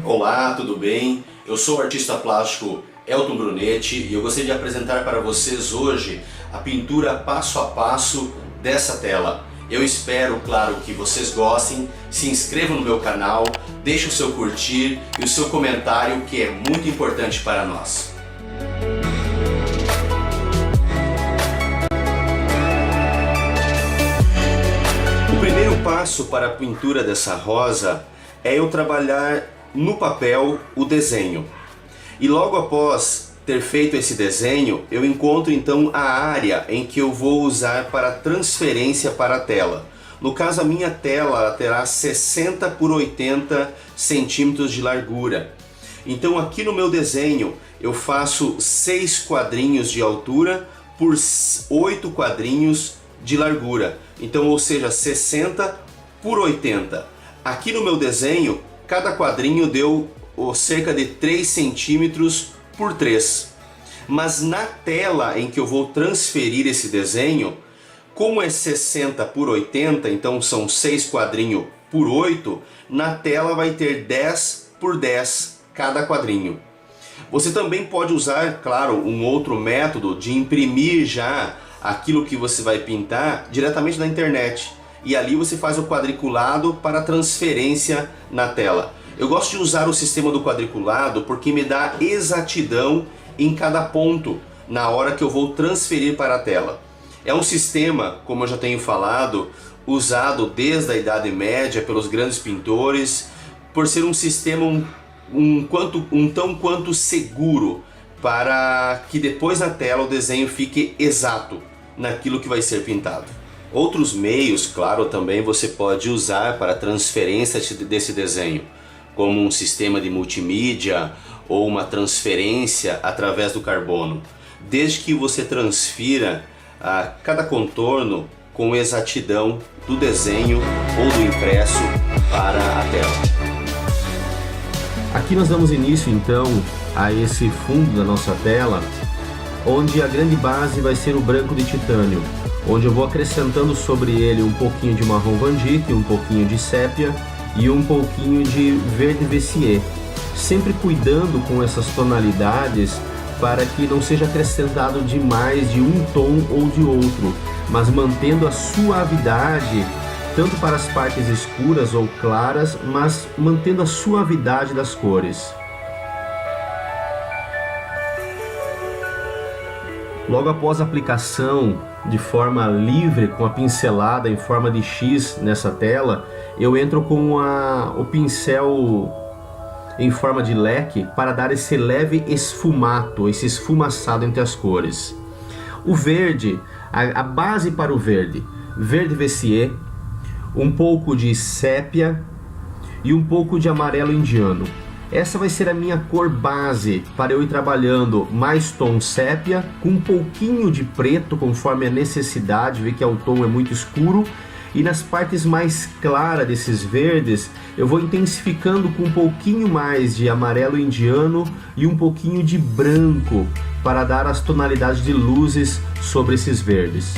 Olá, tudo bem? Eu sou o artista plástico Elton Brunetti e eu gostaria de apresentar para vocês hoje a pintura passo a passo dessa tela. Eu espero, claro, que vocês gostem, se inscrevam no meu canal, deixem o seu curtir e o seu comentário, que é muito importante para nós. O primeiro passo para a pintura dessa rosa é eu trabalhar no papel o desenho. E logo após ter feito esse desenho, eu encontro então a área em que eu vou usar para transferência para a tela. No caso, a minha tela terá 60 por 80 centímetros de largura. Então aqui no meu desenho eu faço 6 quadrinhos de altura por 8 quadrinhos de largura. Então, ou seja, 60 por 80. Aqui no meu desenho, cada quadrinho deu cerca de 3 centímetros por 3. Mas na tela em que eu vou transferir esse desenho, como é 60 por 80, então são 6 quadrinhos por 8, na tela vai ter 10 por 10 cada quadrinho. Você também pode usar, claro, um outro método de imprimir já aquilo que você vai pintar diretamente na internet. E ali você faz o quadriculado para transferência na tela. Eu gosto de usar o sistema do quadriculado porque me dá exatidão em cada ponto na hora que eu vou transferir para a tela. É um sistema, como eu já tenho falado, usado desde a Idade Média pelos grandes pintores, por ser um sistema um tão quanto seguro para que depois na tela o desenho fique exato naquilo que vai ser pintado. Outros meios, claro, também você pode usar para transferência desse desenho, como um sistema de multimídia ou uma transferência através do carbono, desde que você transfira cada contorno com exatidão do desenho ou do impresso para a tela. Aqui nós damos início então a esse fundo da nossa tela, onde a grande base vai ser o branco de titânio, onde eu vou acrescentando sobre ele um pouquinho de marrom Van Dyck, um pouquinho de sépia e um pouquinho de verde Vessier, sempre cuidando com essas tonalidades para que não seja acrescentado demais de um tom ou de outro, mas mantendo a suavidade tanto para as partes escuras ou claras, mas mantendo a suavidade das cores. Logo após a aplicação de forma livre com a pincelada em forma de X nessa tela, eu entro com o pincel em forma de leque para dar esse leve esfumato, esse esfumaçado entre as cores. O verde, a base para o verde, verde Vessier, um pouco de sépia e um pouco de amarelo indiano. Essa vai ser a minha cor base para eu ir trabalhando mais tom sépia com um pouquinho de preto conforme a necessidade, ver que o tom é muito escuro, e nas partes mais claras desses verdes eu vou intensificando com um pouquinho mais de amarelo indiano e um pouquinho de branco para dar as tonalidades de luzes sobre esses verdes.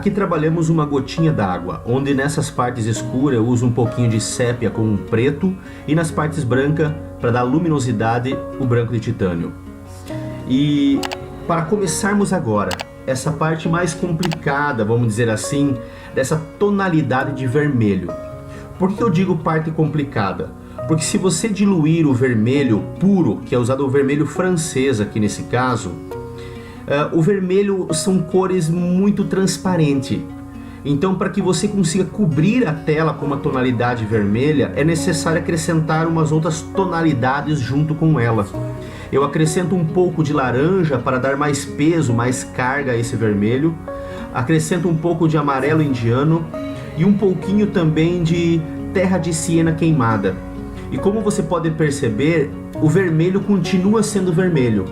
Aqui trabalhamos uma gotinha d'água, onde nessas partes escuras eu uso um pouquinho de sépia com um preto e nas partes brancas, para dar luminosidade, o branco de titânio. E para começarmos agora, essa parte mais complicada, vamos dizer assim, dessa tonalidade de vermelho. Por que eu digo parte complicada? Porque se você diluir o vermelho puro, que é usado o vermelho francês aqui nesse caso, o vermelho são cores muito transparentes. Então, para que você consiga cobrir a tela com uma tonalidade vermelha, é necessário acrescentar umas outras tonalidades junto com ela. Eu acrescento um pouco de laranja para dar mais peso, mais carga a esse vermelho. Acrescento um pouco de amarelo indiano e um pouquinho também de terra de siena queimada. E como você pode perceber, o vermelho continua sendo vermelho,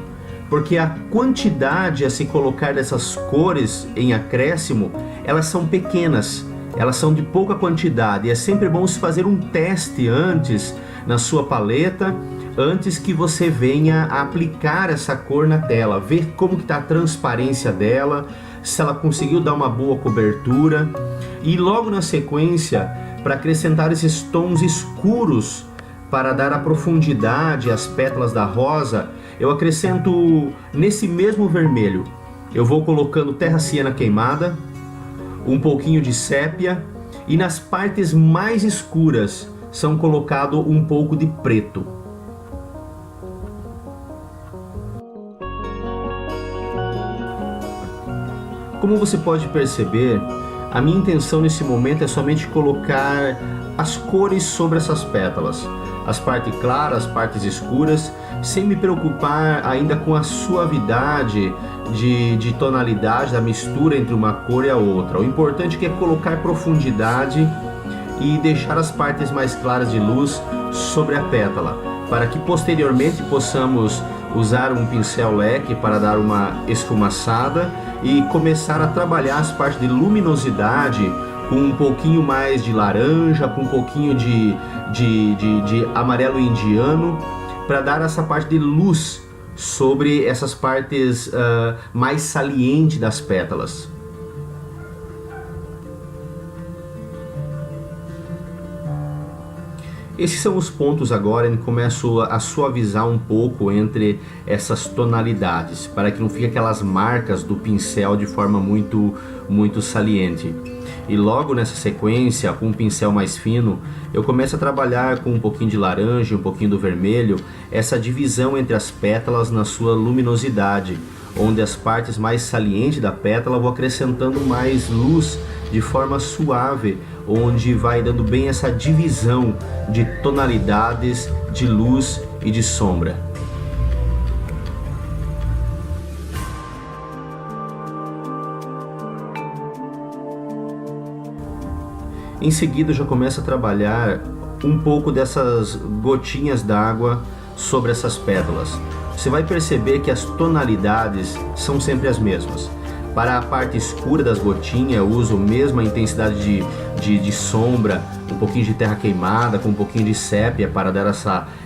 porque a quantidade a se colocar dessas cores em acréscimo, elas são pequenas, elas são de pouca quantidade. E é sempre bom se fazer um teste antes na sua paleta, antes que você venha a aplicar essa cor na tela, ver como que está a transparência dela, se ela conseguiu dar uma boa cobertura. E logo na sequência, para acrescentar esses tons escuros, para dar a profundidade às pétalas da rosa, eu acrescento nesse mesmo vermelho, eu vou colocando terra siena queimada, um pouquinho de sépia, e nas partes mais escuras são colocado um pouco de preto. Como você pode perceber, a minha intenção nesse momento é somente colocar as cores sobre essas pétalas, as partes claras, as partes escuras, sem me preocupar ainda com a suavidade de tonalidade, da mistura entre uma cor e a outra. O importante é colocar profundidade e deixar as partes mais claras de luz sobre a pétala, para que posteriormente possamos usar um pincel leque para dar uma esfumaçada e começar a trabalhar as partes de luminosidade com um pouquinho mais de laranja, com um pouquinho de amarelo indiano, para dar essa parte de luz sobre essas partes mais salientes das pétalas. Esses são os pontos agora em que começo a suavizar um pouco entre essas tonalidades, para que não fique aquelas marcas do pincel de forma muito saliente. E logo nessa sequência, com um pincel mais fino, eu começo a trabalhar com um pouquinho de laranja e um pouquinho do vermelho, essa divisão entre as pétalas na sua luminosidade, onde as partes mais salientes da pétala eu vou acrescentando mais luz de forma suave, onde vai dando bem essa divisão de tonalidades de luz e de sombra. Em seguida eu já começo a trabalhar um pouco dessas gotinhas d'água sobre essas pétalas. Você vai perceber que as tonalidades são sempre as mesmas. Para a parte escura das gotinhas eu uso a mesma intensidade de sombra, um pouquinho de terra queimada com um pouquinho de sépia para dar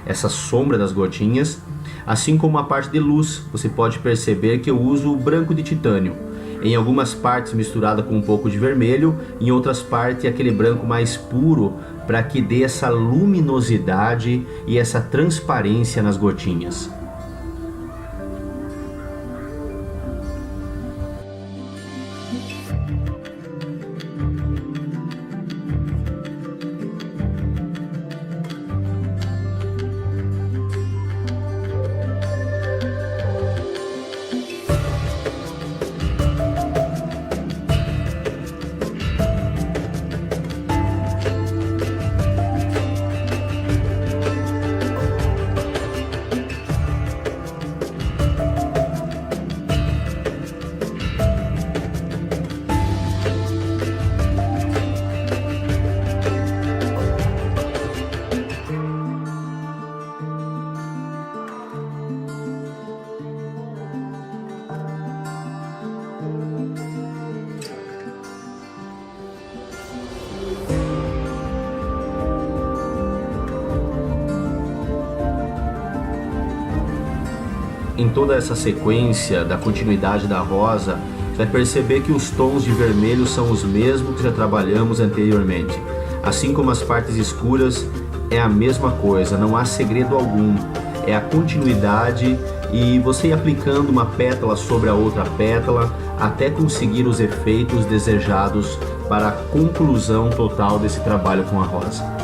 essa sombra das gotinhas. Assim como a parte de luz, você pode perceber que eu uso o branco de titânio. Em algumas partes misturada com um pouco de vermelho, em outras partes aquele branco mais puro, para que dê essa luminosidade e essa transparência nas gotinhas. Em toda essa sequência da continuidade da rosa, Você vai perceber que os tons de vermelho são os mesmos que já trabalhamos anteriormente. Assim como as partes escuras, é a mesma coisa, não há segredo algum. É a continuidade e você ir aplicando uma pétala sobre a outra pétala até conseguir os efeitos desejados para a conclusão total desse trabalho com a rosa.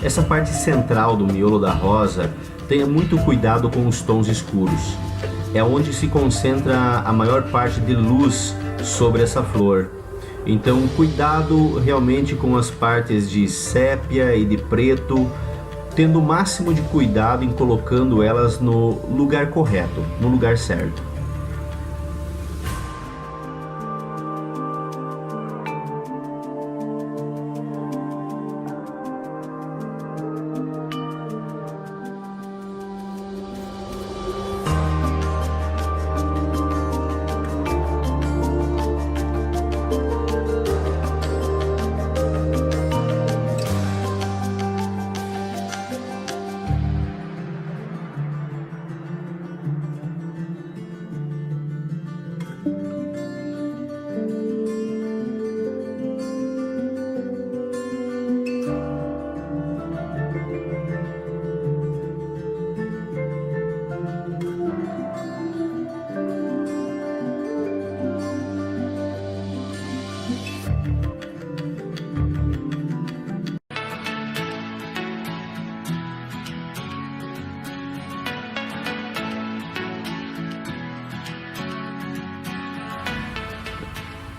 Essa parte central do miolo da rosa, tenha muito cuidado com os tons escuros. É onde se concentra a maior parte de luz sobre essa flor. Então, cuidado realmente com as partes de sépia e de preto, tendo o máximo de cuidado em colocando elas no lugar correto, no lugar certo.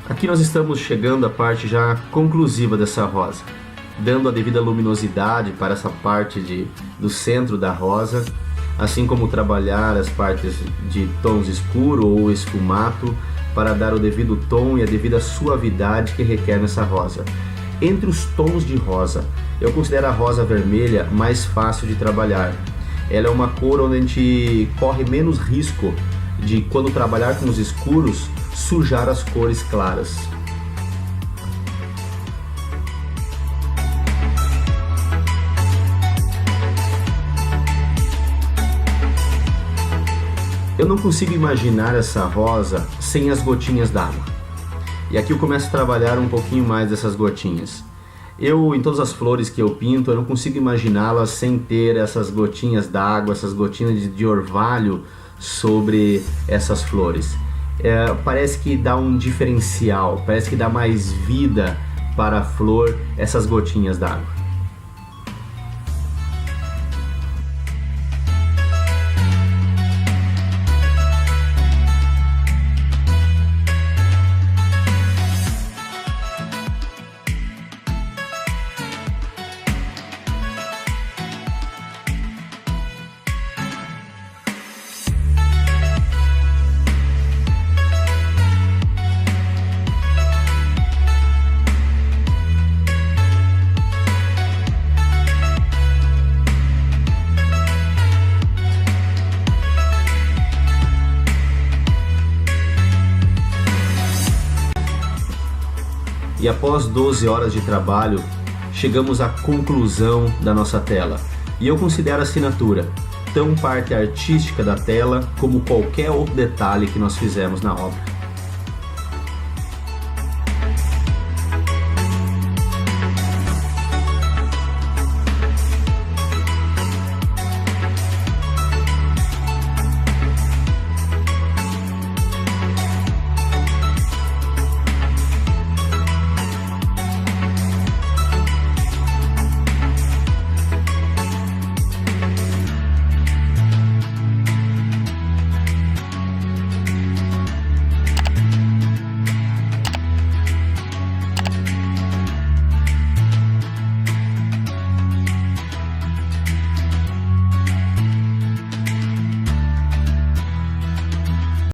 Aqui nós estamos chegando à parte já conclusiva dessa rosa, dando a devida luminosidade para essa parte do centro da rosa, assim como trabalhar as partes de tons escuro ou esfumato para dar o devido tom e a devida suavidade que requer nessa rosa. Entre os tons de rosa, eu considero a rosa vermelha mais fácil de trabalhar. Ela é uma cor onde a gente corre menos risco de, quando trabalhar com os escuros, sujar as cores claras. Eu não consigo imaginar essa rosa sem as gotinhas d'água. E aqui eu começo a trabalhar um pouquinho mais dessas gotinhas. Em todas as flores que eu pinto, eu não consigo imaginá-las sem ter essas gotinhas d'água, essas gotinhas de orvalho sobre essas flores. Parece que dá um diferencial, parece que dá mais vida para a flor essas gotinhas d'água. E após 12 horas de trabalho, chegamos à conclusão da nossa tela. E eu considero a assinatura tão parte artística da tela como qualquer outro detalhe que nós fizemos na obra.